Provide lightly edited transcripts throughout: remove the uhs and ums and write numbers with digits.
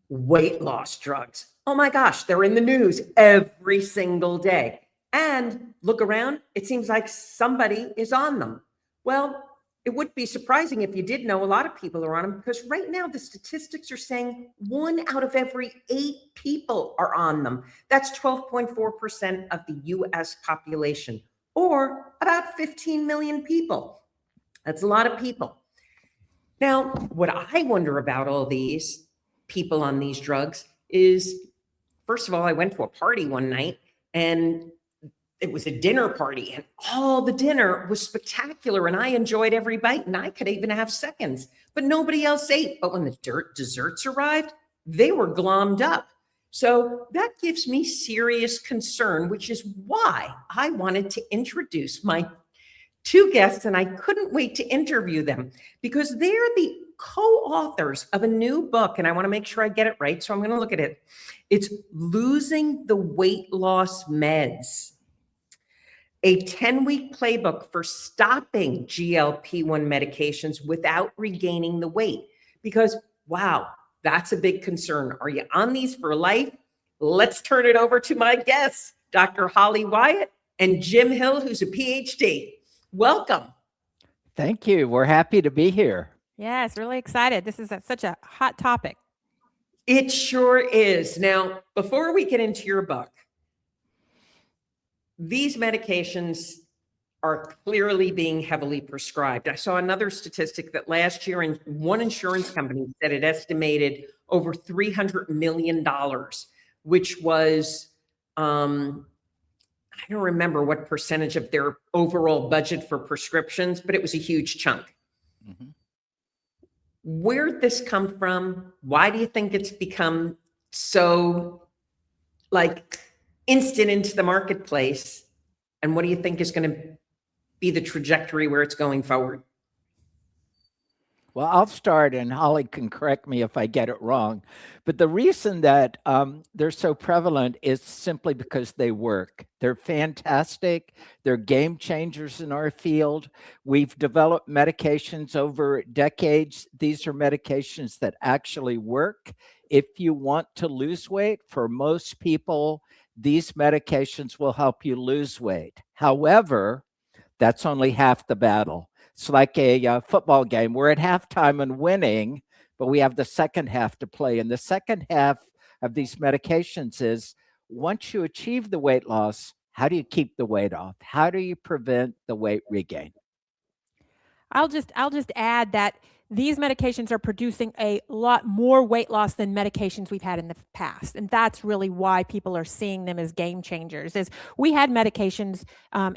weight loss drugs. Oh my gosh, they're in the news every single day. And look around, it seems like somebody is on them. Well, it wouldn't be surprising if you did know a lot of people are on them, because right now the statistics are saying 1 out of every 8 people are on them. That's 12.4% of the US population, or about 15 million people. That's a lot of people. Now, what I wonder about all these people on these drugs is, first of all, I went to a party one night and it was a dinner party, and all the dinner was spectacular and I enjoyed every bite and I could even have seconds, but nobody else ate. But when the desserts arrived, they were glommed up. So that gives me serious concern, which is why I wanted to introduce my 2 guests, and I couldn't wait to interview them because they're the co-authors of a new book, and I want to make sure I get it right, so I'm going to look at it. It's Losing the Weight Loss Meds, a 10-week playbook for stopping GLP-1 medications without regaining the weight. Because, wow, that's a big concern. Are you on these for life? Let's turn it over to my guests, Dr. Holly Wyatt and Jim Hill, who's a Ph.D. Welcome. Thank you. We're happy to be here. Yes, really excited. This is such a hot topic. It sure is. Now, before we get into your book, these medications are clearly being heavily prescribed. I saw another statistic that last year one insurance company said it estimated over $300 million, which was, I don't remember what percentage of their overall budget for prescriptions, but it was a huge chunk. Mm-hmm. Where'd this come from? Why do you think it's become so instant into the marketplace? And what do you think is going to be the trajectory where it's going forward? Well, I'll start and Holly can correct me if I get it wrong. But the reason that they're so prevalent is simply because they work. They're fantastic. They're game changers in our field. We've developed medications over decades. These are medications that actually work. If you want to lose weight, for most people, these medications will help you lose weight. However, that's only half the battle. It's like a football game. We're at halftime and winning, but we have the second half to play. And the second half of these medications is, once you achieve the weight loss, how do you keep the weight off? How do you prevent the weight regain? I'll just add that these medications are producing a lot more weight loss than medications we've had in the past. And that's really why people are seeing them as game changers. Is we had medications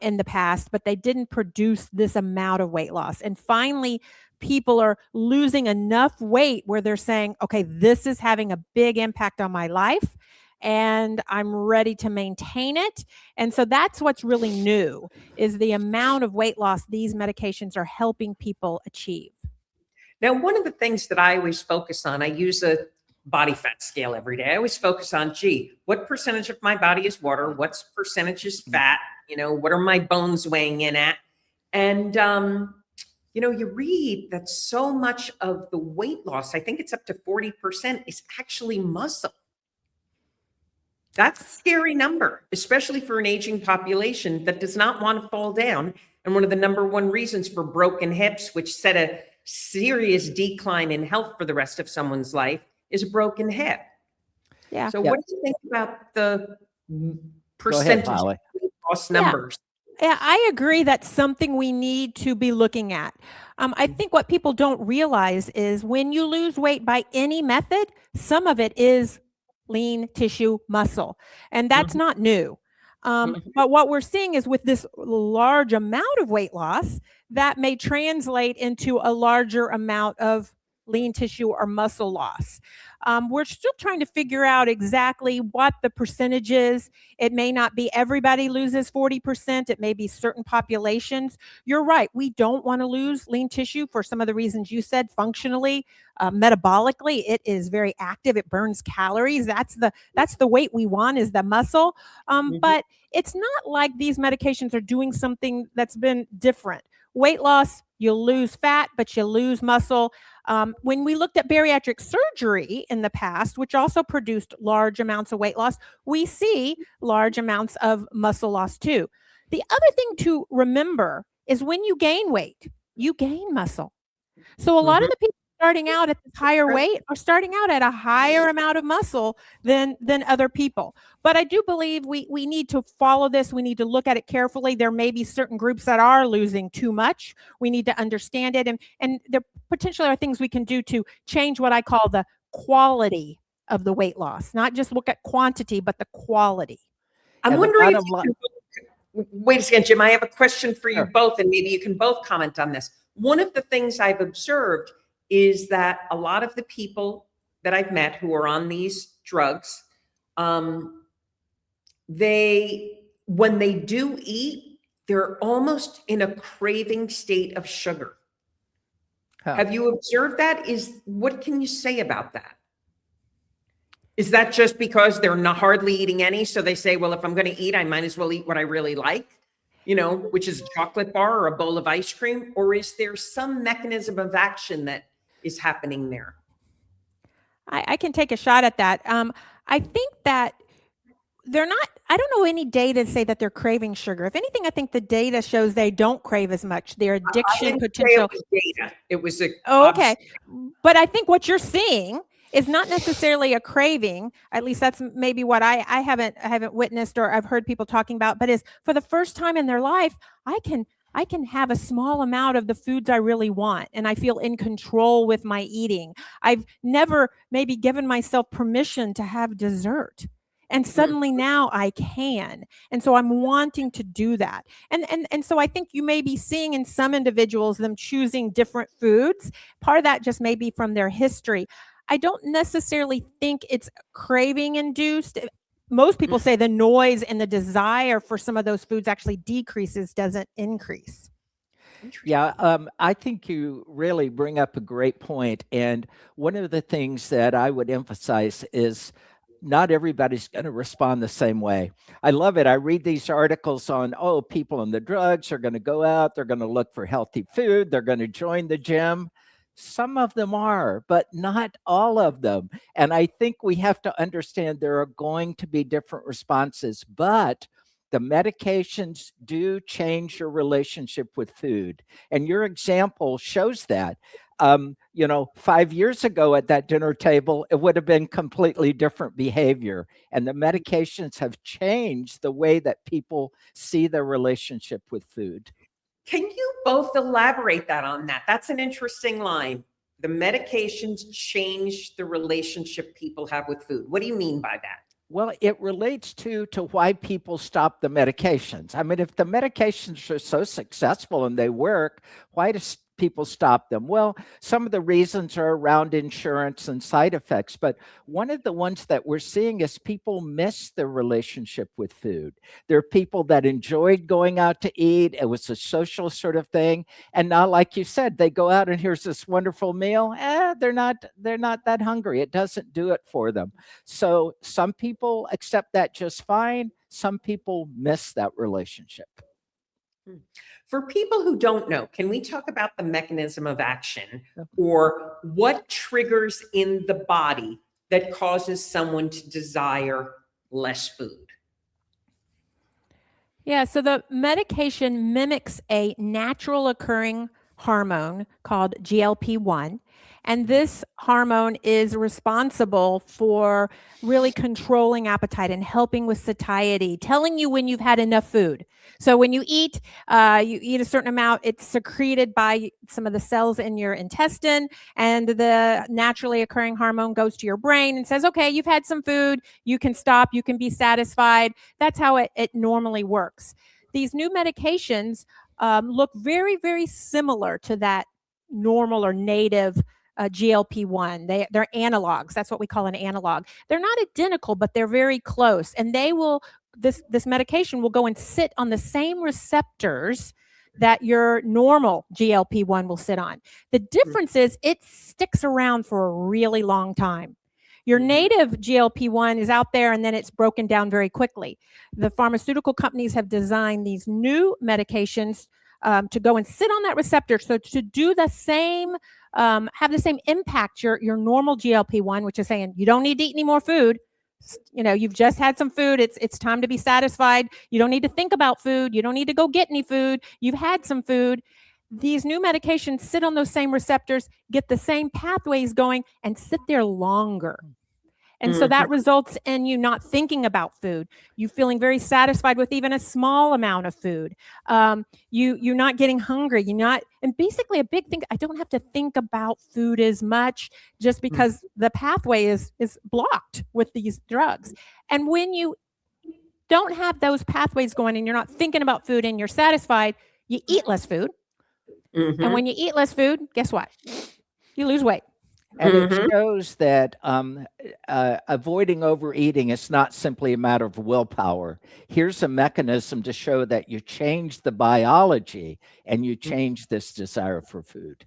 in the past, but they didn't produce this amount of weight loss. And finally, people are losing enough weight where they're saying, okay, this is having a big impact on my life and I'm ready to maintain it. And so that's what's really new, is the amount of weight loss these medications are helping people achieve. Now, one of the things that I always focus on, I use a body fat scale every day. I always focus on, what percentage of my body is water? What's percentage is fat? What are my bones weighing in at? And, you read that so much of the weight loss, I think it's up to 40%, is actually muscle. That's a scary number, especially for an aging population that does not want to fall down. And one of the number one reasons for broken hips, which set a serious decline in health for the rest of someone's life, is a broken hip. Yeah. So what do you think about the percentage loss numbers? Yeah, I agree. That's something we need to be looking at. I think what people don't realize is when you lose weight by any method, some of it is lean tissue muscle, and that's not new. But what we're seeing is with this large amount of weight loss, that may translate into a larger amount of lean tissue or muscle loss. We're still trying to figure out exactly what the percentage is. It may not be everybody loses 40%. It may be certain populations. You're right. We don't want to lose lean tissue for some of the reasons you said. Functionally, metabolically, it is very active. It burns calories. That's the weight we want, is the muscle. But it's not like these medications are doing something that's been different. Weight loss, you'll lose fat, but you lose muscle. When we looked at bariatric surgery in the past, which also produced large amounts of weight loss, we see large amounts of muscle loss too. The other thing to remember is when you gain weight, you gain muscle. So a lot of the people starting out at this higher weight are starting out at a higher amount of muscle than other people. But I do believe we need to follow this. We need to look at it carefully. There may be certain groups that are losing too much. We need to understand it. And there potentially are things we can do to change what I call the quality of the weight loss, not just look at quantity, but the quality. I'm And the wondering if bottom you line- can wait a second, Jim. I have a question for you Sure. both, and maybe you can both comment on this. One of the things I've observed is that a lot of the people that I've met who are on these drugs, when they do eat, they're almost in a craving state of sugar. Huh. Have you observed that? What can you say about that? Is that just because they're not hardly eating any? So they say, well, if I'm going to eat, I might as well eat what I really like, which is a chocolate bar or a bowl of ice cream? Or is there some mechanism of action that is happening there? I can take a shot at that. I think that I don't know any data to say that they're craving sugar. If anything, I think the data shows they don't crave as much. Their addiction potential. It was data. It was okay. But I think what you're seeing is not necessarily a craving. At least that's maybe what I haven't witnessed or I've heard people talking about, but is for the first time in their life, I can have a small amount of the foods I really want, and I feel in control with my eating. I've never maybe given myself permission to have dessert. And suddenly now I can. And so I'm wanting to do that. And so I think you may be seeing in some individuals them choosing different foods. Part of that just may be from their history. I don't necessarily think it's craving induced. Most people say the noise and the desire for some of those foods actually decreases, doesn't increase. Yeah, I think you really bring up a great point. And one of the things that I would emphasize is not everybody's going to respond the same way. I love it. I read these articles on, people on the drugs are going to go out, they're going to look for healthy food, they're going to join the gym. Some of them are, but not all of them. And I think we have to understand there are going to be different responses, but the medications do change your relationship with food. And your example shows that. 5 years ago at that dinner table, it would have been completely different behavior. And the medications have changed the way that people see their relationship with food. Can you both elaborate on that? That's an interesting line. The medications change the relationship people have with food. What do you mean by that? Well, it relates to why people stop the medications. I mean, if the medications are so successful and they work, why do people stop them? Well, some of the reasons are around insurance and side effects, but one of the ones that we're seeing is people miss their relationship with food. There are people that enjoyed going out to eat. It was a social sort of thing. And now, like you said, they go out and here's this wonderful meal. They're not that hungry. It doesn't do it for them. So some people accept that just fine. Some people miss that relationship. For people who don't know, can we talk about the mechanism of action or what triggers in the body that causes someone to desire less food? Yeah, so the medication mimics a natural occurring hormone called GLP-1. And this hormone is responsible for really controlling appetite and helping with satiety, telling you when you've had enough food. So when you eat a certain amount, it's secreted by some of the cells in your intestine, and the naturally occurring hormone goes to your brain and says, okay, you've had some food, you can stop, you can be satisfied. That's how it normally works. These new medications look very, very similar to that normal or native GLP-1. They're analogs. That's what we call an analog. They're not identical, but they're very close. And this medication will go and sit on the same receptors that your normal GLP-1 will sit on. The difference is it sticks around for a really long time. Your native GLP-1 is out there and then it's broken down very quickly. The pharmaceutical companies have designed these new medications to go and sit on that receptor. So to do the same have the same impact your normal GLP-1, which is saying you don't need to eat any more food. You've just had some food. It's time to be satisfied. You don't need to think about food. You don't need to go get any food. You've had some food. These new medications sit on those same receptors, get the same pathways going, and sit there longer. And so that results in you not thinking about food, you feeling very satisfied with even a small amount of food. You're not getting hungry. And basically a big thing, I don't have to think about food as much just because the pathway is blocked with these drugs. And when you don't have those pathways going and you're not thinking about food and you're satisfied, you eat less food. And when you eat less food, guess what? You lose weight. And it shows that avoiding overeating is not simply a matter of willpower. Here's a mechanism to show that you change the biology and you change this desire for food.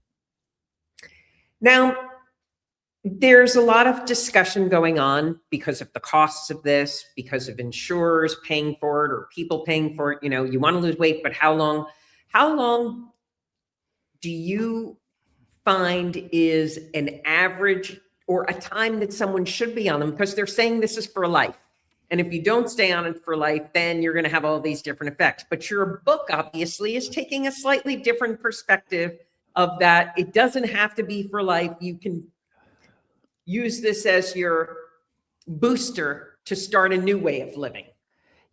Now, there's a lot of discussion going on because of the costs of this, because of insurers paying for it or people paying for it. You want to lose weight, but how long do you find is an average or a time that someone should be on them? Because they're saying this is for life. And if you don't stay on it for life, then you're going to have all these different effects. But your book obviously is taking a slightly different perspective of that. It doesn't have to be for life. You can use this as your booster to start a new way of living.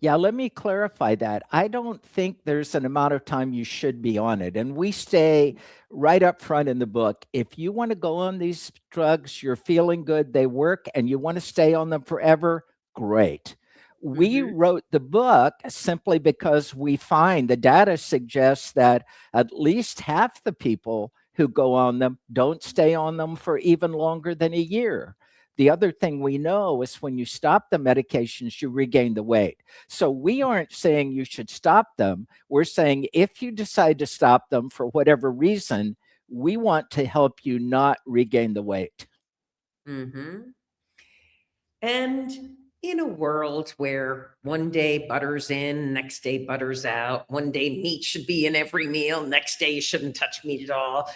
Yeah, let me clarify that. I don't think there's an amount of time you should be on it. And we say right up front in the book, if you want to go on these drugs, you're feeling good, they work, and you want to stay on them forever, great. We wrote the book simply because we find the data suggests that at least half the people who go on them don't stay on them for even longer than a year. The other thing we know is when you stop the medications, you regain the weight. So we aren't saying you should stop them. We're saying if you decide to stop them for whatever reason, we want to help you not regain the weight. And in a world where one day butter's in, next day butter's out, one day meat should be in every meal, next day you shouldn't touch meat at all.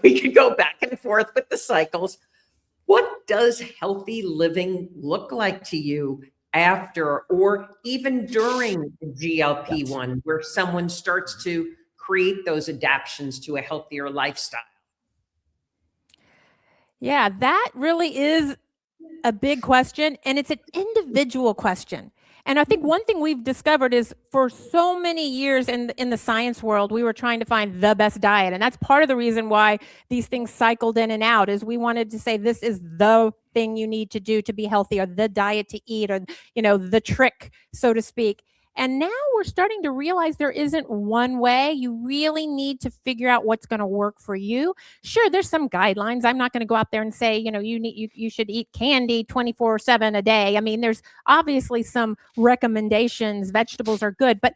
We could go back and forth with the cycles. What does healthy living look like to you after or even during GLP-1, where someone starts to create those adaptations to a healthier lifestyle? Yeah, that really is a big question, and it's an individual question. And I think one thing we've discovered is for so many years in the science world, we were trying to find the best diet. And that's part of the reason why these things cycled in and out, is we wanted to say this is the thing you need to do to be healthy, or the diet to eat, or the trick, so to speak. And now we're starting to realize there isn't one way. You really need to figure out what's going to work for you. Sure, there's some guidelines. I'm not going to go out there and say, you should eat candy 24/7 a day. I mean, there's obviously some recommendations. Vegetables are good, but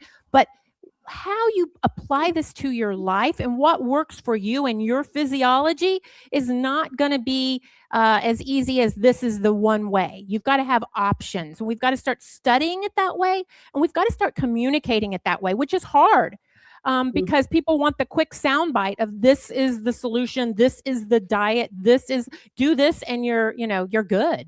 how you apply this to your life and what works for you and your physiology is not going to be as easy as this is the one way. You've got to have options, and we've got to start studying it that way, and we've got to start communicating it that way, which is hard because people want the quick soundbite of this is the solution, this is the diet, do this and you're good.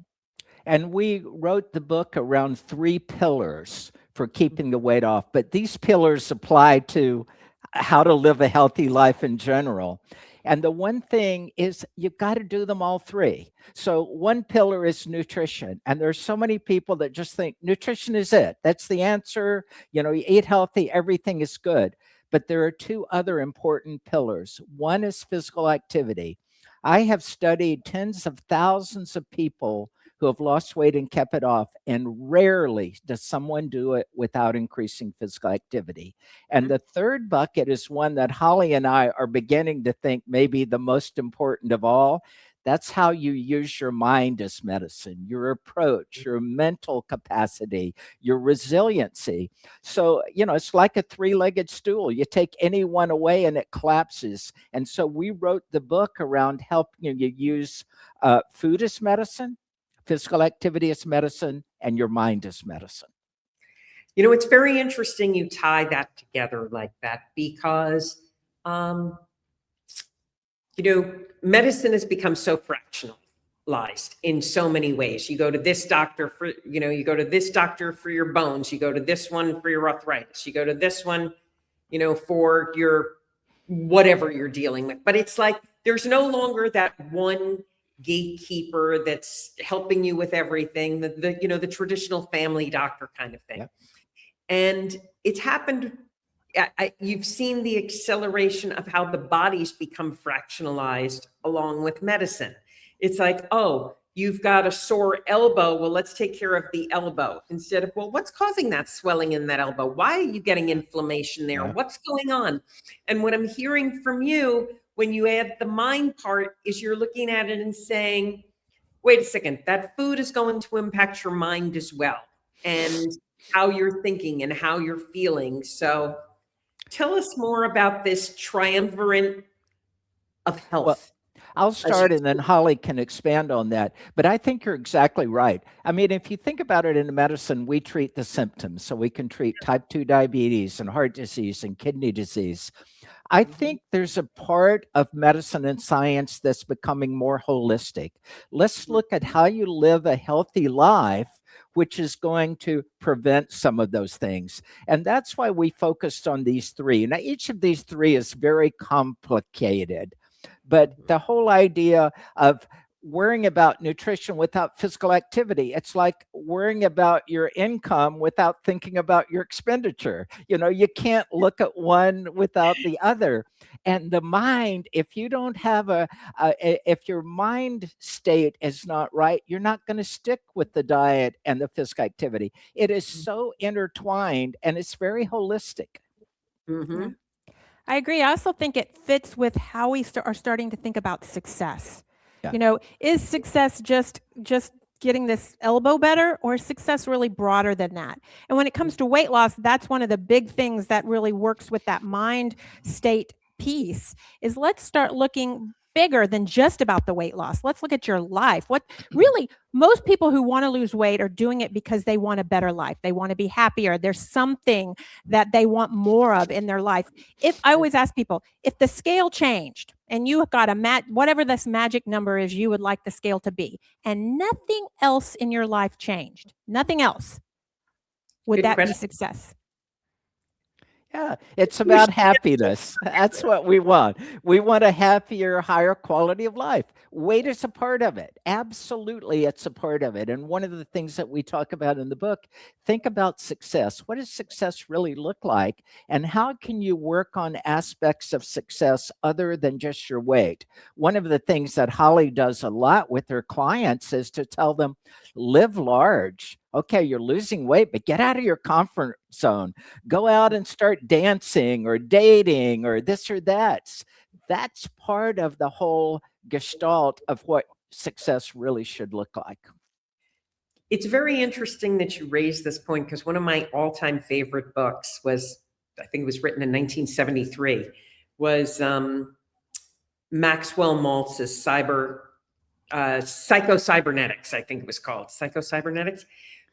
And we wrote the book around 3 pillars for keeping the weight off. But these pillars apply to how to live a healthy life in general. And the one thing is you've got to do them all 3. So one pillar is nutrition. And there's so many people that just think nutrition is it. That's the answer. You eat healthy, everything is good. But there are 2 other important pillars. One is physical activity. I have studied tens of thousands of people who have lost weight and kept it off, and rarely does someone do it without increasing physical activity. And the third bucket is one that Holly and I are beginning to think may be the most important of all. That's how you use your mind as medicine, your approach, your mental capacity, your resiliency. So, it's like a 3-legged stool. You take any one away and it collapses. And so we wrote the book around helping you use food as medicine, physical activity as medicine, and your mind as medicine. It's very interesting you tie that together like that, because Medicine has become so fractionalized in so many ways. You go to this doctor for, you go to this doctor for your bones, you go to this one for your arthritis, you go to this one, for your whatever you're dealing with. But it's like there's no longer that one gatekeeper that's helping you with everything, the traditional family doctor kind of thing. Yep. And it's happened. You've seen the acceleration of how the body's become fractionalized along with medicine. It's like, oh, you've got a sore elbow. Well, let's take care of the elbow instead of, well, what's causing that swelling in that elbow? Why are you getting inflammation there? Yeah. What's going on? And what I'm hearing from you when you add the mind part is you're looking at it and saying, wait a second, that food is going to impact your mind as well, and how you're thinking and how you're feeling. So tell us more about this triumvirate of health. Well, I'll start and then Holly can expand on that. But I think you're exactly right. I mean, if you think about it in medicine, we treat the symptoms. So we can treat type 2 diabetes and heart disease and kidney disease. I think there's a part of medicine and science that's becoming more holistic. Let's look at how you live a healthy life, which is going to prevent some of those things. And that's why we focused on these three. Now, each of these three is very complicated, but the whole idea of worrying about nutrition without physical activity, it's like worrying about your income without thinking about your expenditure. You can't look at one without the other. And the mind, if you don't have if your mind state is not right, you're not going to stick with the diet and the physical activity. It is so intertwined and it's very holistic. Mm-hmm. I agree. I also think it fits with how we are starting to think about success. Yeah. Is success just getting this elbow better, or is success really broader than that? And when it comes to weight loss, that's one of the big things that really works with that mind state piece, is let's start looking bigger than just about the weight loss. Let's look at your life. What really, most people who want to lose weight are doing it because they want a better life. They want to be happier. There's something that they want more of in their life. If I always ask people, if the scale changed and you got whatever this magic number is you would like the scale to be, and nothing else in your life changed, nothing else, would Good that be question. success? Yeah, it's about happiness. That's what we want. We want a happier, higher quality of life. Weight is a part of it. Absolutely, it's a part of it. And one of the things that we talk about in the book, think about success. What does success really look like? And how can you work on aspects of success other than just your weight? One of the things that Holly does a lot with her clients is to tell them, live large. Okay, you're losing weight, but get out of your comfort zone. Go out and start dancing or dating or this or that. That's part of the whole gestalt of what success really should look like. It's very interesting that you raised this point, because one of my all-time favorite books was, I think it was written in 1973, was Maxwell Maltz's Psycho-Cybernetics, I think it was called, Psycho-Cybernetics,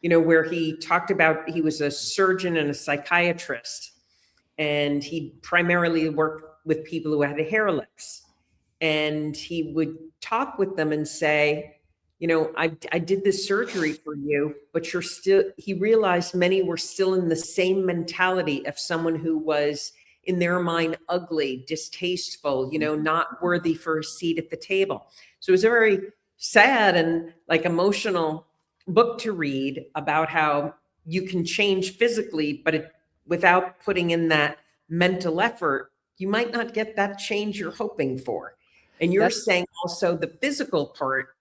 where he talked about, he was a surgeon and a psychiatrist, and he primarily worked with people who had hair lips. And he would talk with them and say, I did this surgery for you, but he realized many were still in the same mentality of someone who was, in their mind, ugly, distasteful, not worthy for a seat at the table. So it was a very sad and emotional book to read about how you can change physically, but without putting in that mental effort, you might not get that change you're hoping for. And you're saying also the physical part,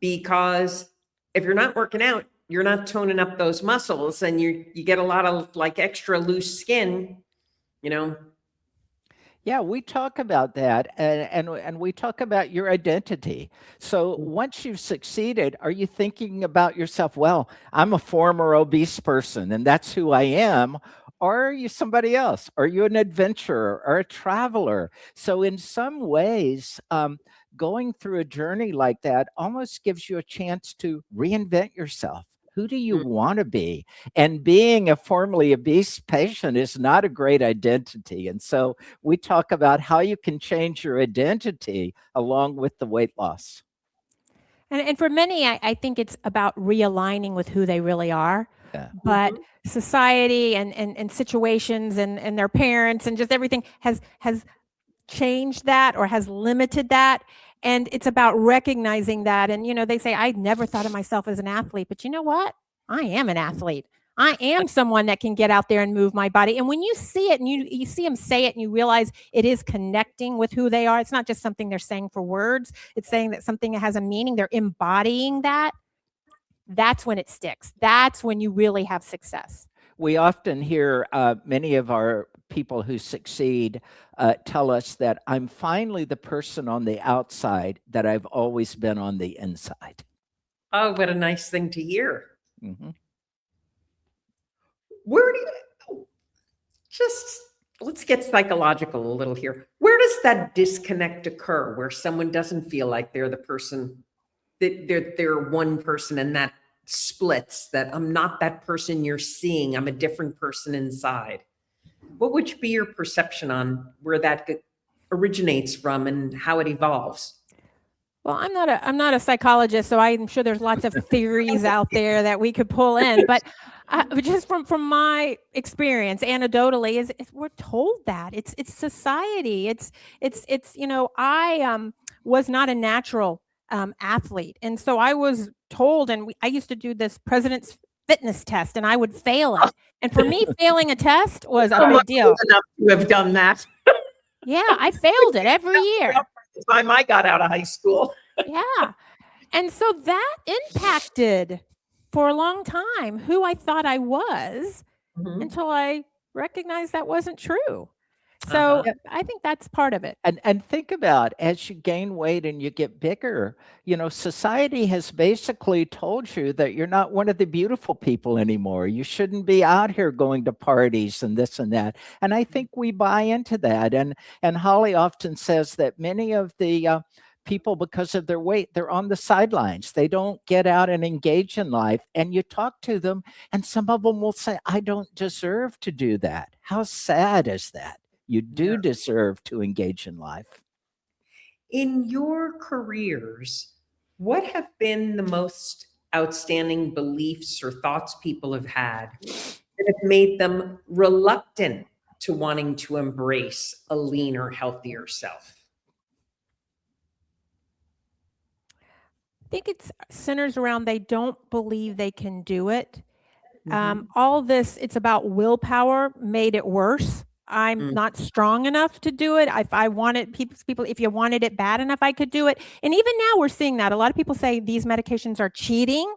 because if you're not working out, you're not toning up those muscles, and you get a lot of extra loose skin, Yeah, we talk about that, and we talk about your identity. So once you've succeeded, are you thinking about yourself, well, I'm a former obese person and that's who I am? Or are you somebody else? Are you an adventurer or a traveler? So in some ways, going through a journey like that almost gives you a chance to reinvent yourself. Who do you want to be? And being a formerly obese patient is not a great identity. And so we talk about how you can change your identity along with the weight loss. And for many, I think it's about realigning with who they really are. Yeah. But society and situations and their parents and just everything has changed that or has limited that. And it's about recognizing that. And, they say, I never thought of myself as an athlete, but you know what? I am an athlete. I am someone that can get out there and move my body. And when you see it and you see them say it and you realize it is connecting with who they are, it's not just something they're saying for words. It's saying that something that has a meaning. They're embodying that. That's when it sticks. That's when you really have success. We often hear many of our people who succeed tell us that I'm finally the person on the outside that I've always been on the inside. Oh, what a nice thing to hear. Mm-hmm. Where do you, let's get psychological a little here. Where does that disconnect occur where someone doesn't feel like they're the person, that they're one person, and that splits, that I'm not that person you're seeing, I'm a different person inside? What would be your perception on where that originates from and how it evolves? Well, I'm not a psychologist, so I'm sure there's lots of theories out there that we could pull in. But just from my experience, anecdotally, is we're told that it's society. It's I was not a natural athlete, and so I was told, and I used to do this president's fitness test, and I would fail it. And for me, failing a test was a big deal. Enough to have done that. Yeah, I failed it every year. The time I got out of high school. Yeah. And so that impacted for a long time who I thought I was until I recognized that wasn't true. So I think that's part of it. And think about, as you gain weight and you get bigger, society has basically told you that you're not one of the beautiful people anymore. You shouldn't be out here going to parties and this and that. And I think we buy into that. And Holly often says that many of the people, because of their weight, they're on the sidelines. They don't get out and engage in life. And you talk to them, and some of them will say, I don't deserve to do that. How sad is that? You do deserve to engage in life. In your careers, what have been the most outstanding beliefs or thoughts people have had that have made them reluctant to wanting to embrace a leaner, healthier self? I think it centers around they don't believe they can do it. All this, it's about willpower, made it worse. I'm not strong enough to do it. If I wanted people, if you wanted it bad enough, I could do it. And even now we're seeing that. A lot of people say these medications are cheating.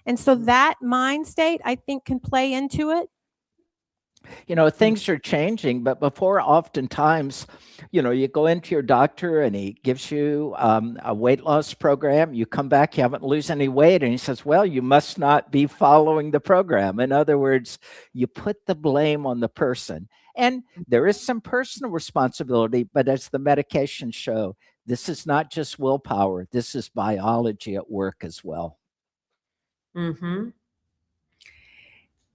And so that mind state, I think, can play into it. Things are changing, but before, oftentimes, you go into your doctor and he gives you a weight loss program. You come back, you haven't lost any weight, and he says, well, you must not be following the program. In other words, you put the blame on the person. And there is some personal responsibility, but as the medications show, this is not just willpower. This is biology at work as well.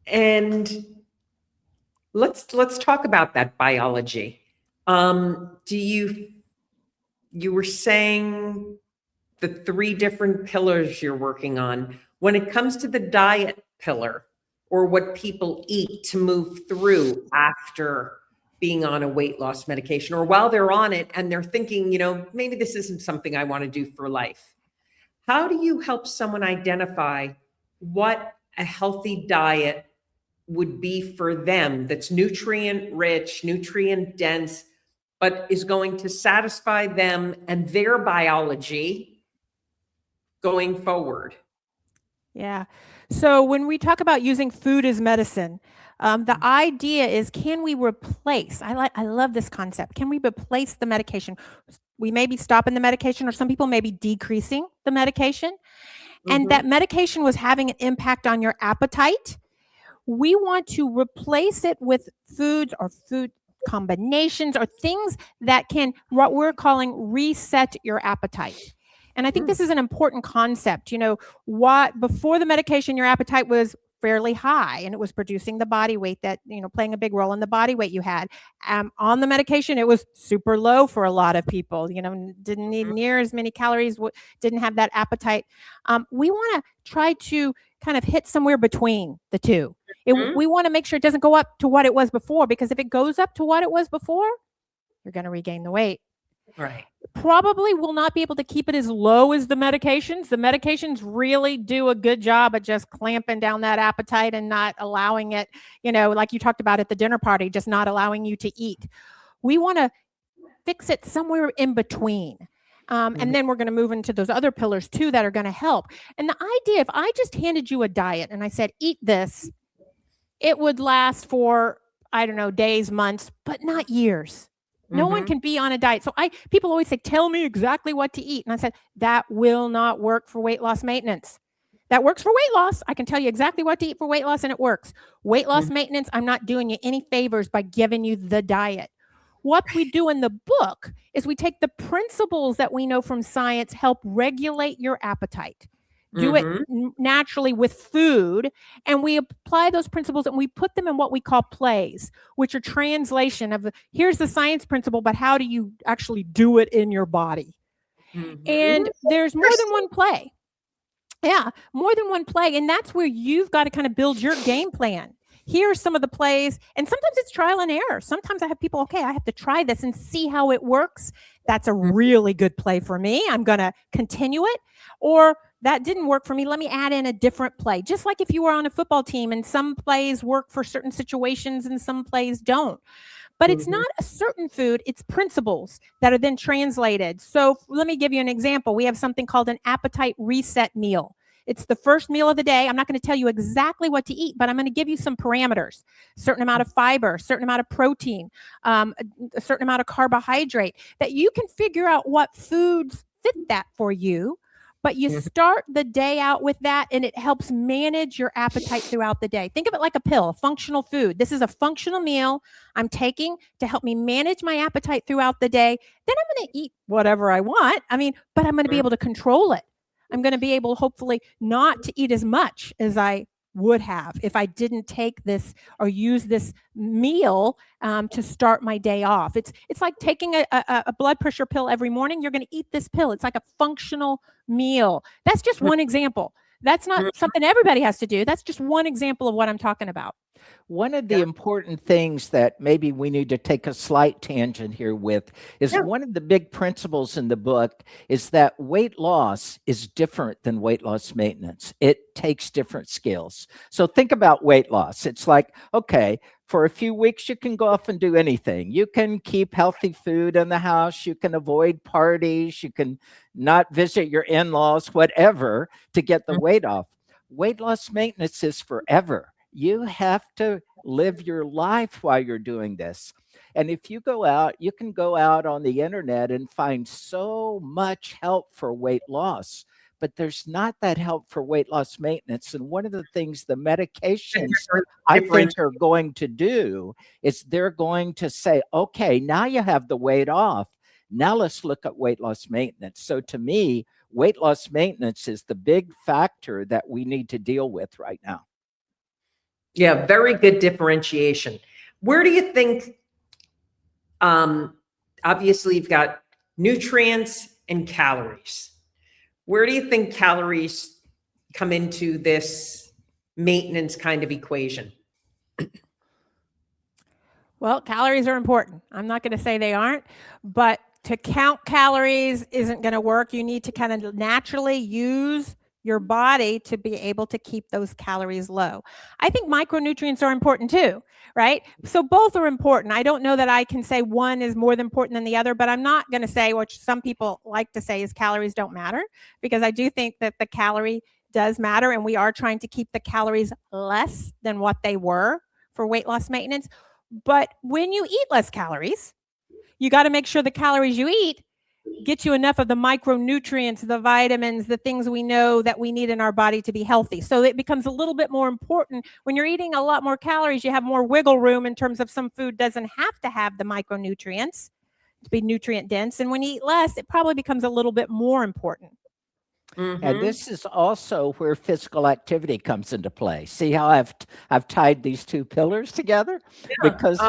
And let's talk about that biology. You were saying the 3 different pillars you're working on. When it comes to the diet pillar, or what people eat to move through after being on a weight loss medication, or while they're on it and they're thinking, maybe this isn't something I want to do for life. How do you help someone identify what a healthy diet would be for them that's nutrient rich, nutrient dense, but is going to satisfy them and their biology going forward? Yeah. So when we talk about using food as medicine, the idea is, can we replace? I love this concept. Can we replace the medication? We may be stopping the medication, or some people may be decreasing the medication, and that medication was having an impact on your appetite. We want to replace it with foods or food combinations or things that can, what we're calling, reset your appetite. And I think this is an important concept. You know, what before the medication, your appetite was fairly high and it was producing the body weight that, you know, playing a big role in the body weight you had. On the medication, it was super low for a lot of people, you know, didn't need near as many calories, didn't have that appetite. We want to try to kind of hit somewhere between the two. We want to make sure it doesn't go up to what it was before, because if it goes up to what it was before, you're going to regain the weight. Right. Probably will not be able to keep it as low as the medications. The medications really do a good job at just clamping down that appetite and not allowing it, you know, like you talked about at the dinner party, just not allowing you to eat. We want to fix it somewhere in between. And then we're going to move into those other pillars too that are going to help. And the idea, if I just handed you a diet and I said, eat this, it would last for, I don't know, days, months, but not years. No one can be on a diet. So people always say, tell me exactly what to eat. And I said, that will not work for weight loss maintenance. That works for weight loss. I can tell you exactly what to eat for weight loss and it works. Weight loss maintenance, I'm not doing you any favors by giving you the diet. What we do in the book is we take the principles that we know from science, help regulate your appetite. Do it naturally with food, and we apply those principles and we put them in what we call plays, which are translation of here's the science principle, but how do you actually do it in your body? And there's more than one play. Yeah, more than one play. And that's where you've got to kind of build your game plan. Here are some of the plays, and sometimes it's trial and error. Sometimes I have people, okay, I have to try this and see how it works. That's a really good play for me. I'm going to continue it. Or that didn't work for me. Let me add in a different play. Just like if you were on a football team and some plays work for certain situations and some plays don't. But it's not a certain food, it's principles that are then translated. So let me give you an example. We have something called an appetite reset meal. It's the first meal of the day. I'm not going to tell you exactly what to eat, but I'm going to give you some parameters, a certain amount of fiber, a certain amount of protein, a certain amount of carbohydrate, that you can figure out what foods fit that for you. But you start the day out with that, and it helps manage your appetite throughout the day. Think of it like a pill, a functional food. This is a functional meal I'm taking to help me manage my appetite throughout the day. Then I'm going to eat whatever I want. But I'm going to be able to control it. I'm going to be able, hopefully, not to eat as much as I would have if I didn't take this or use this meal to start my day off. It's like taking a blood pressure pill every morning. You're going to eat this pill. It's like a functional meal. That's just one example. That's not something everybody has to do. That's just one example of what I'm talking about. One of the important things that maybe we need to take a slight tangent here with is one of the big principles in the book is that weight loss is different than weight loss maintenance. It takes different skills. So think about weight loss. It's like, okay, for a few weeks, you can go off and do anything. You can keep healthy food in the house. You can avoid parties. You can not visit your in-laws, whatever, to get the weight off. Weight loss maintenance is forever. You have to live your life while you're doing this. And if you go out, you can go out on the internet and find so much help for weight loss, but there's not that help for weight loss maintenance. And one of the things the medications I think are going to do is they're going to say, okay, now you have the weight off. Now let's look at weight loss maintenance. So to me, weight loss maintenance is the big factor that we need to deal with right now. Yeah, very good differentiation. Where do you think, obviously you've got nutrients and calories. Where do you think calories come into this maintenance kind of equation? Well, calories are important. I'm not going to say they aren't, but to count calories isn't going to work. You need to kind of naturally use your body to be able to keep those calories low. I think micronutrients are important too, right? So both are important. I don't know that I can say one is more important than the other, but I'm not going to say, which some people like to say, is calories don't matter, because I do think that the calorie does matter, and we are trying to keep the calories less than what they were for weight loss maintenance. But when you eat less calories, you got to make sure the calories you eat get you enough of the micronutrients, the vitamins, the things we know that we need in our body to be healthy. So it becomes a little bit more important. When you're eating a lot more calories, you have more wiggle room in terms of some food doesn't have to have the micronutrients to be nutrient dense. And when you eat less, it probably becomes a little bit more important. And this is also where physical activity comes into play. See how I've tied these two pillars together? Yeah. Because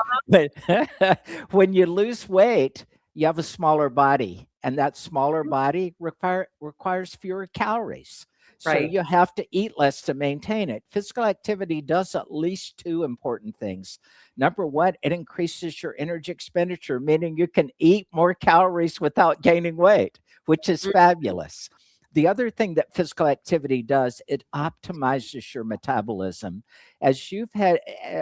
when you lose weight, you have a smaller body, and that smaller body requires fewer calories. So Right. you have to eat less to maintain it. Physical activity does at least two important things. Number one, it increases your energy expenditure, meaning you can eat more calories without gaining weight, which is fabulous. The other thing that physical activity does, it optimizes your metabolism. As you've had,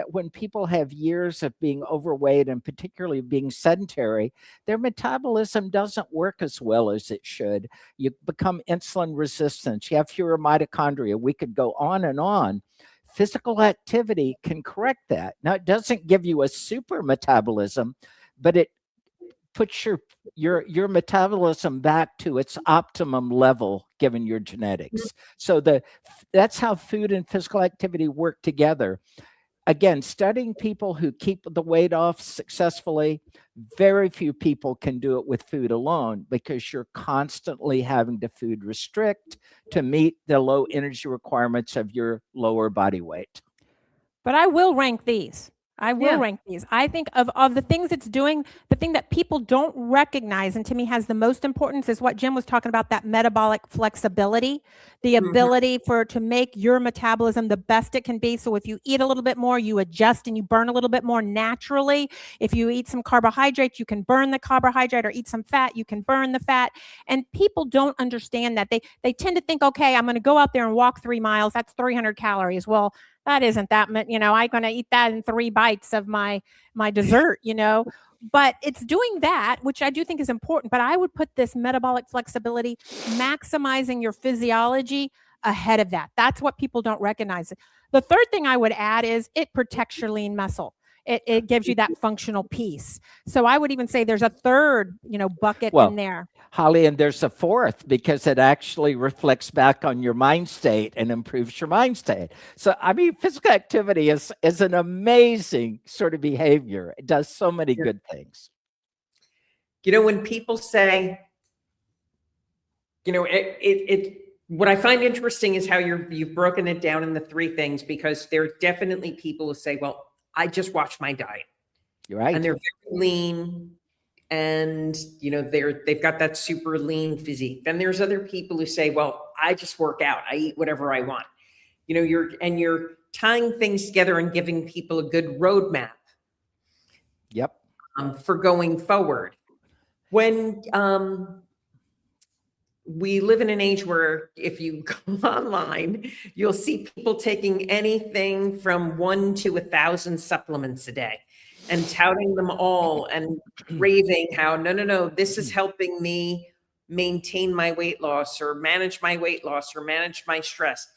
when people have years of being overweight and particularly being sedentary, their metabolism doesn't work as well as it should. You become insulin resistant, you have fewer mitochondria. We could go on and on. Physical activity can correct that. Now, it doesn't give you a super metabolism, but it puts your metabolism back to its optimum level given your genetics. So that's how food and physical activity work together. Again, studying people who keep the weight off successfully, very few people can do it with food alone because you're constantly having to food restrict to meet the low energy requirements of your lower body weight. But I will rank these. I will rank these. I think of the things it's doing, the thing that people don't recognize and to me has the most importance is what Jim was talking about, that metabolic flexibility, the ability to make your metabolism the best it can be. So if you eat a little bit more, you adjust and you burn a little bit more naturally. If you eat some carbohydrates, you can burn the carbohydrate, or eat some fat, you can burn the fat. And people don't understand that. They tend to think, okay, I'm going to go out there and walk 3 miles. That's 300 calories. Well, that isn't that much, I'm going to eat that in 3 bites of my dessert, but it's doing that, which I do think is important. But I would put this metabolic flexibility, maximizing your physiology ahead of that. That's what people don't recognize. The third thing I would add is it protects your lean muscle. It gives you that functional piece. So I would even say there's a third, bucket in there. Holly, and there's a fourth because it actually reflects back on your mind state and improves your mind state. So, physical activity is an amazing sort of behavior. It does so many good things. When people say, what I find interesting is how you've broken it down in the 3 things, because there are definitely people who say, well, I just watch my diet. You're right. And they're very lean, and they've got that super lean physique. Then there's other people who say, well, I just work out. I eat whatever I want. You're tying things together and giving people a good roadmap. Yep. For going forward. When we live in an age where if you go online, you'll see people taking anything from 1 to 1,000 supplements a day and touting them all and raving how, no, this is helping me maintain my weight loss or manage my weight loss or manage my stress.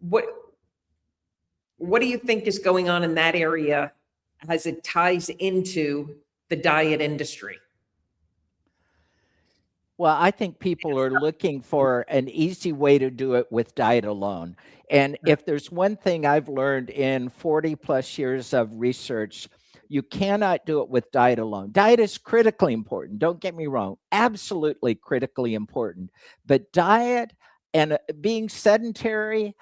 What do you think is going on in that area as it ties into the diet industry? Well, I think people are looking for an easy way to do it with diet alone. And if there's one thing I've learned in 40 plus years of research, you cannot do it with diet alone. Diet is critically important. Don't get me wrong. Absolutely critically important. But diet and being sedentary,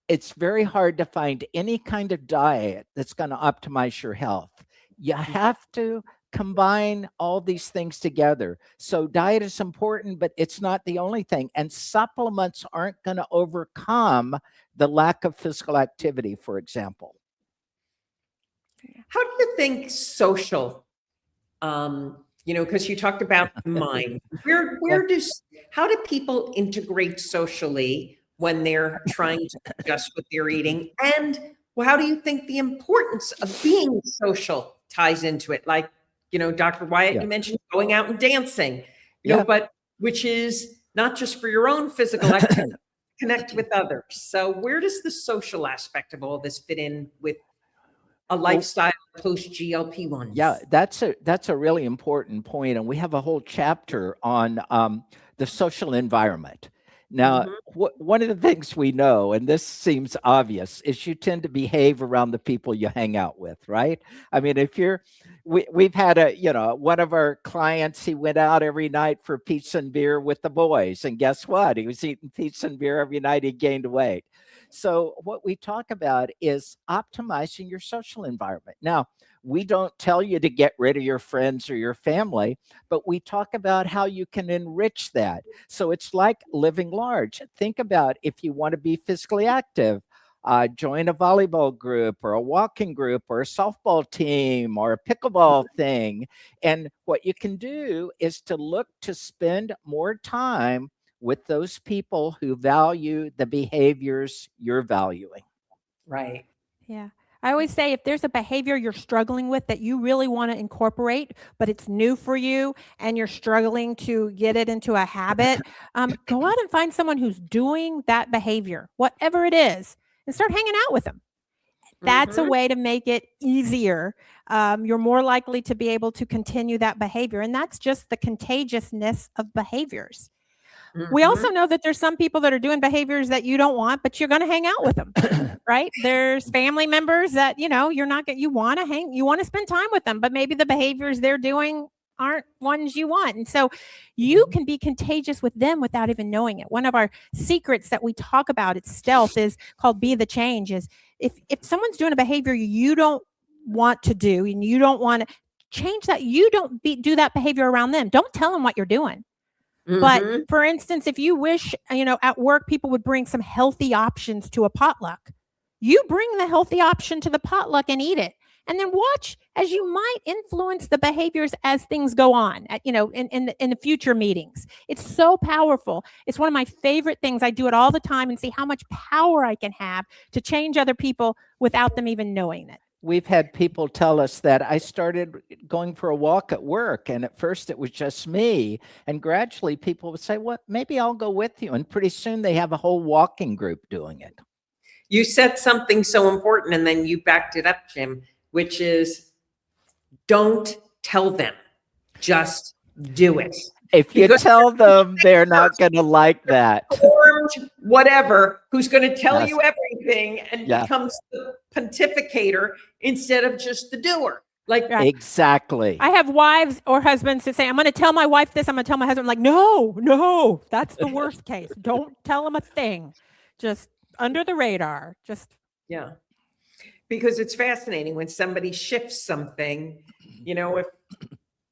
it's very hard to find any kind of diet that's going to optimize your health. You have to combine all these things together. So diet is important, but it's not the only thing. And supplements aren't going to overcome the lack of physical activity, for example. How do you think social, because you talked about the mind, how do people integrate socially when they're trying to adjust what they're eating? And how do you think the importance of being social ties into it? Like, Dr. Wyatt, you mentioned going out and dancing, but which is not just for your own physical activity, connect with others. So where does the social aspect of all this fit in with a lifestyle post GLP-1s? Yeah, that's a really important point. And we have a whole chapter on the social environment. Now, one of the things we know, and this seems obvious, is you tend to behave around the people you hang out with, right? I mean, if you're We've had one of our clients, he went out every night for pizza and beer with the boys. And guess what? He was eating pizza and beer every night. He gained weight. So what we talk about is optimizing your social environment. Now, we don't tell you to get rid of your friends or your family, but we talk about how you can enrich that. So it's like living large. Think about if you want to be physically active, join a volleyball group or a walking group or a softball team or a pickleball thing. And what you can do is to look to spend more time with those people who value the behaviors you're valuing. Right. Yeah. I always say if there's a behavior you're struggling with that you really want to incorporate, but it's new for you and you're struggling to get it into a habit, go out and find someone who's doing that behavior, whatever it is, and start hanging out with them. That's a way to make it easier. You're more likely to be able to continue that behavior. And that's just the contagiousness of behaviors. We also know that there's some people that are doing behaviors that you don't want, but you're going to hang out with them, right? There's family members that, you're not going, you want to spend time with them, but maybe the behaviors they're doing aren't ones you want. And so you can be contagious with them without even knowing it. One of our secrets that we talk about, it's stealth, is called Be the Change. Is if someone's doing a behavior you don't want to do and you don't want to change that, you don't do that behavior around them. Don't tell them what you're doing. But for instance, if you wish, at work, people would bring some healthy options to a potluck, you bring the healthy option to the potluck and eat it. And then watch as you might influence the behaviors as things go on, in the future meetings. It's so powerful. It's one of my favorite things. I do it all the time and see how much power I can have to change other people without them even knowing it. We've had people tell us that I started going for a walk at work, and at first it was just me. And gradually people would say, well, maybe I'll go with you. And pretty soon they have a whole walking group doing it. You said something so important, and then you backed it up, Jim, which is don't tell them, just do it. If you tell them, they're not going to like that. Whatever, who's going to tell you everything and becomes the pontificator instead of just the doer. Like exactly. I have wives or husbands that say, I'm going to tell my wife this, I'm going to tell my husband. I'm like, no, that's the worst case. Don't tell them a thing. Just under the radar. Yeah. Because it's fascinating when somebody shifts something,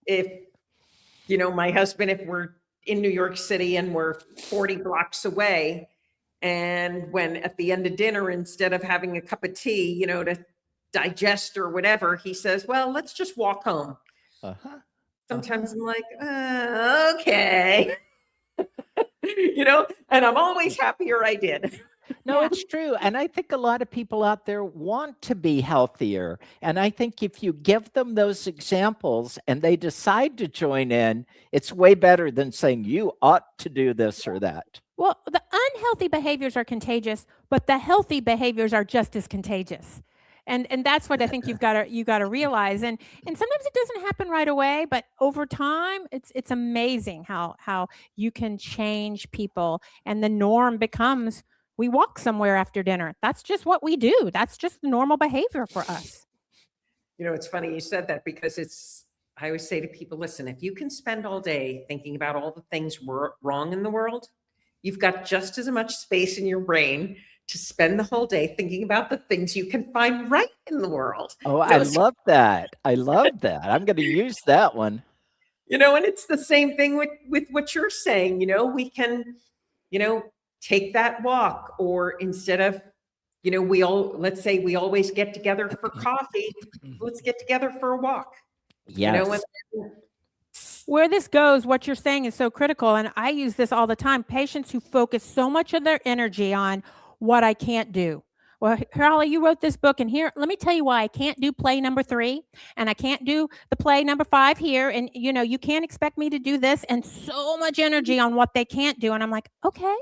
if my husband, if we're in New York City and we're 40 blocks away, and when at the end of dinner, instead of having a cup of tea, to digest or whatever, he says, well, let's just walk home. Sometimes I'm like, okay, and I'm always happier I did. No, it's true. And I think a lot of people out there want to be healthier. And I think if you give them those examples and they decide to join in, it's way better than saying you ought to do this or that. Well, the unhealthy behaviors are contagious, but the healthy behaviors are just as contagious. And that's what I think you got to realize. And sometimes it doesn't happen right away, but over time, it's amazing how you can change people, and the norm becomes we walk somewhere after dinner. That's just what we do. That's just normal behavior for us. It's funny you said that, because I always say to people, listen, if you can spend all day thinking about all the things wrong in the world, you've got just as much space in your brain to spend the whole day thinking about the things you can find right in the world. Oh, I love that. I love that. I'm going to use that one. And it's the same thing with what you're saying. We can, take that walk, or instead of, let's say we always get together for coffee, let's get together for a walk. Yes. Where this goes, what you're saying is so critical. And I use this all the time. Patients who focus so much of their energy on what I can't do. Well, Holly, you wrote this book, and here, let me tell you why I can't do play number 3, and I can't do the play number 5 here. And, you can't expect me to do this, and so much energy on what they can't do. And I'm like, okay,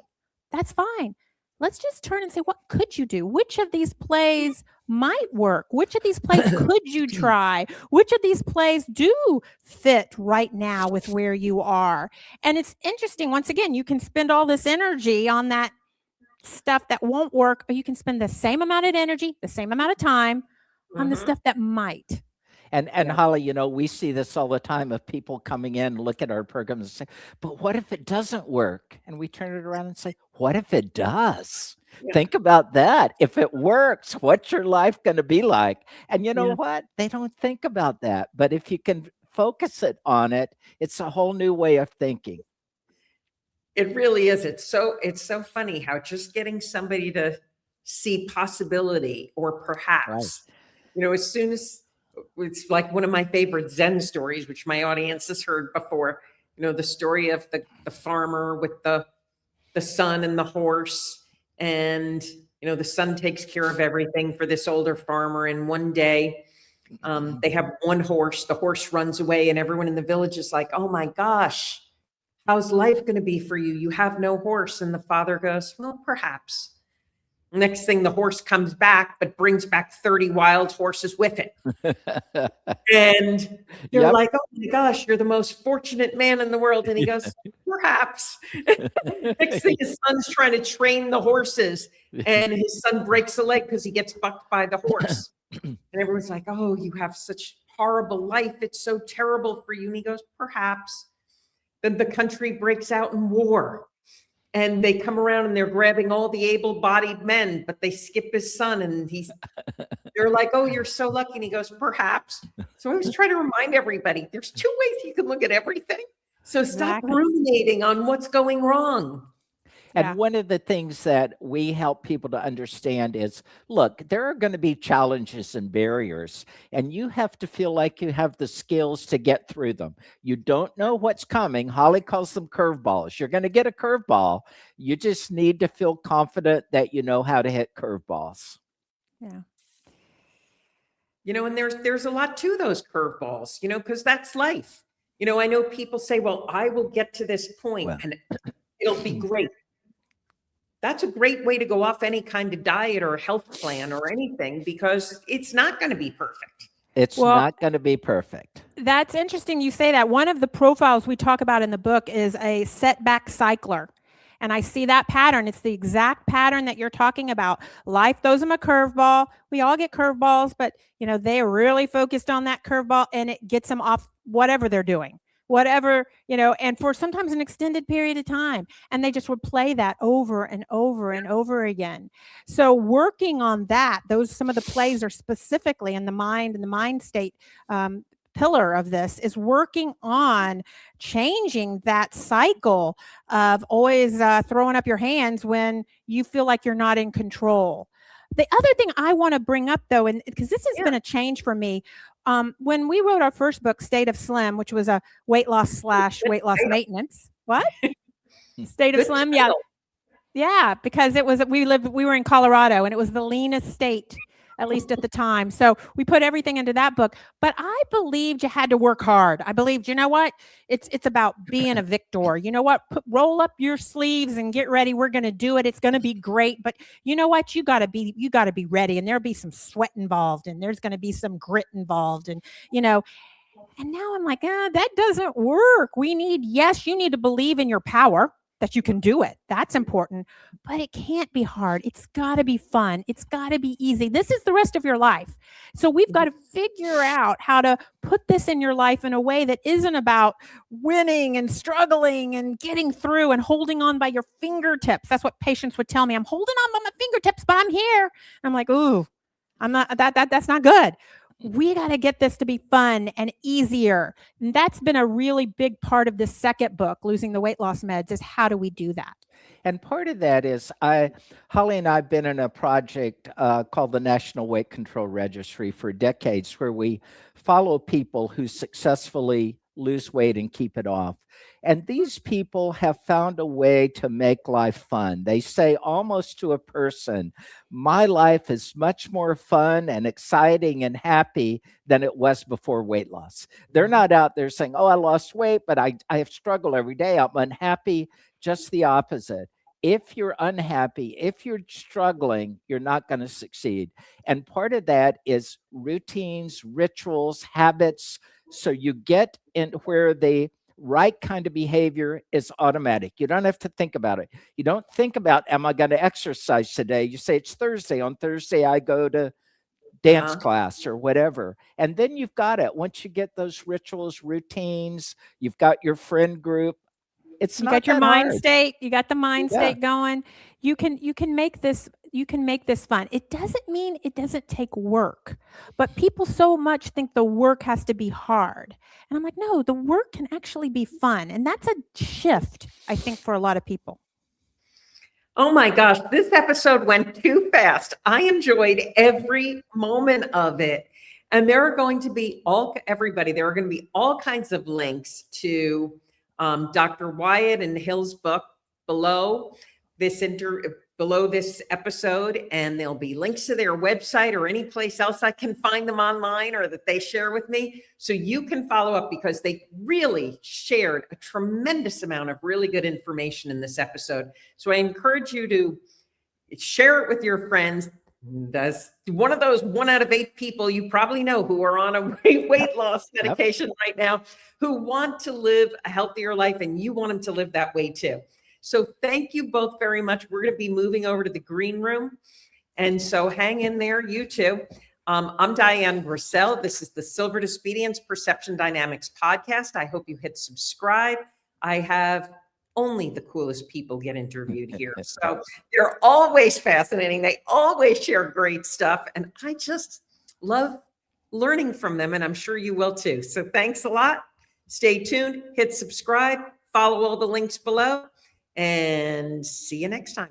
that's fine. Let's just turn and say, what could you do? Which of these plays might work? Which of these plays could you try? Which of these plays do fit right now with where you are? And it's interesting. Once again, you can spend all this energy on that stuff that won't work, or you can spend the same amount of energy, the same amount of time on the stuff that might. And Yeah. Holly, you know, we see this all the time of people coming in, look at our programs and say, but what if it doesn't work? And we turn it around and say, what if it does? Yeah. Think about that. If it works, what's your life going to be like? And you know Yeah. what? They don't think about that. But if you can focus it on it, it's a whole new way of thinking. It really is. It's so funny how just getting somebody to see possibility or perhaps, you know, as soon as it's like one of my favorite Zen stories, which my audience has heard before, you know, the story of the farmer with the son and the horse. And, you know, the son takes care of everything for this older farmer. And one day they have one horse, the horse runs away, and everyone in the village is like, oh my gosh, how's life going to be for you? You have no horse. And the father goes, well, perhaps. Next thing, the horse comes back, but brings back 30 wild horses with it. And you're Yep. like, oh my gosh, you're the most fortunate man in the world. And he goes, perhaps. Next thing, his son's trying to train the horses, and his son breaks a leg because he gets bucked by the horse. And everyone's like, oh, you have such horrible life. It's so terrible for you. And he goes, perhaps. Then the country breaks out in war. And they come around and they're grabbing all the able-bodied men, but they skip his son. And they're like, oh, you're so lucky. And he goes, perhaps. So I always try to remind everybody, there's two ways you can look at everything. So stop Exactly. ruminating on what's going wrong. And Yeah. one of the things that we help people to understand is, look, there are going to be challenges and barriers, and you have to feel like you have the skills to get through them. You don't know what's coming. Holly calls them curveballs. You're going to get a curveball. You just need to feel confident that you know how to hit curveballs. Yeah. You know, and there's a lot to those curveballs, you know, because that's life. You know, I know people say, well, I will get to this point Well. and it'll be great. That's a great way to go off any kind of diet or health plan or anything, because it's not going to be perfect. It's Well, not going to be perfect. That's interesting you say that. One of the profiles we talk about in the book is a setback cycler. And I see that pattern. It's the exact pattern that you're talking about. Life throws them a curveball. We all get curveballs, but you know, they're really focused on that curveball and it gets them off whatever they're doing. Whatever, you know, and for sometimes an extended period of time. And they just would play that over and over and over again. So working on that, some of the plays are specifically in the mind and the mind state pillar of this is working on changing that cycle of always throwing up your hands when you feel like you're not in control. The other thing I want to bring up, though, and because this has been a change for me, when we wrote our first book, State of Slim, which was a weight loss maintenance. What? State of Slim? Yeah. Yeah, because we were in Colorado and it was the leanest state, at least at the time. So we put everything into that book. But I believed you had to work hard. I believed, you know what? It's about being a victor. You know what? Roll up your sleeves and get ready. We're going to do it. It's going to be great. But you know what? You got to be ready. And there'll be some sweat involved, and there's going to be some grit involved, and you know. And now I'm like, that doesn't work. You need to believe in your power, that you can do it. That's important, but it can't be hard. It's got to be fun. It's got to be easy. This is the rest of your life. So we've got to figure out how to put this in your life in a way that isn't about winning and struggling and getting through and holding on by your fingertips. That's what patients would tell me. I'm holding on by my fingertips, but I'm here. And I'm like, ooh, I'm not, that's not good. We got to get this to be fun and easier. And that's been a really big part of this second book, Losing the Weight Loss Meds, is how do we do that? And part of that is Holly and I have been in a project called the National Weight Control Registry for decades, where we follow people who successfully lose weight and keep it off. And these people have found a way to make life fun. They say almost to a person, my life is much more fun and exciting and happy than it was before weight loss. They're not out there saying, oh, I lost weight, but I have struggled every day. I'm unhappy. Just the opposite. If you're unhappy, if you're struggling, you're not going to succeed. And part of that is routines, rituals, habits. So you get in where the right kind of behavior is automatic. You don't have to think about it. You don't think about, am I going to exercise today? You say, it's Thursday. On Thursday, I go to dance Uh-huh. class or whatever. And then you've got it. Once you get those rituals, routines, you've got your friend group. It's You not got your that mind hard. state, you got the mind Yeah. state going. You can make this fun. It doesn't mean it doesn't take work, but people so much think the work has to be hard. And I'm like, no, the work can actually be fun. And that's a shift, I think, for a lot of people. Oh my gosh, this episode went too fast. I enjoyed every moment of it. And there are going to be there are going to be all kinds of links to Dr. Wyatt and Hill's book below this episode, and there'll be links to their website or any place else I can find them online or that they share with me, so you can follow up, because they really shared a tremendous amount of really good information in this episode. So I encourage you to share it with your friends. That's one of those 1 out of 8 people you probably know who are on a weight loss medication right now, who want to live a healthier life, and you want them to live that way too. So thank you both very much. We're going to be moving over to the green room, and so hang in there, you too. I'm Dian Griesel. This is the Silver Disobedience Perception Dynamics podcast. I hope you hit subscribe. I have only the coolest people get interviewed here. So they're always fascinating. They always share great stuff. And I just love learning from them. And I'm sure you will too. So thanks a lot. Stay tuned, hit subscribe, follow all the links below, and see you next time.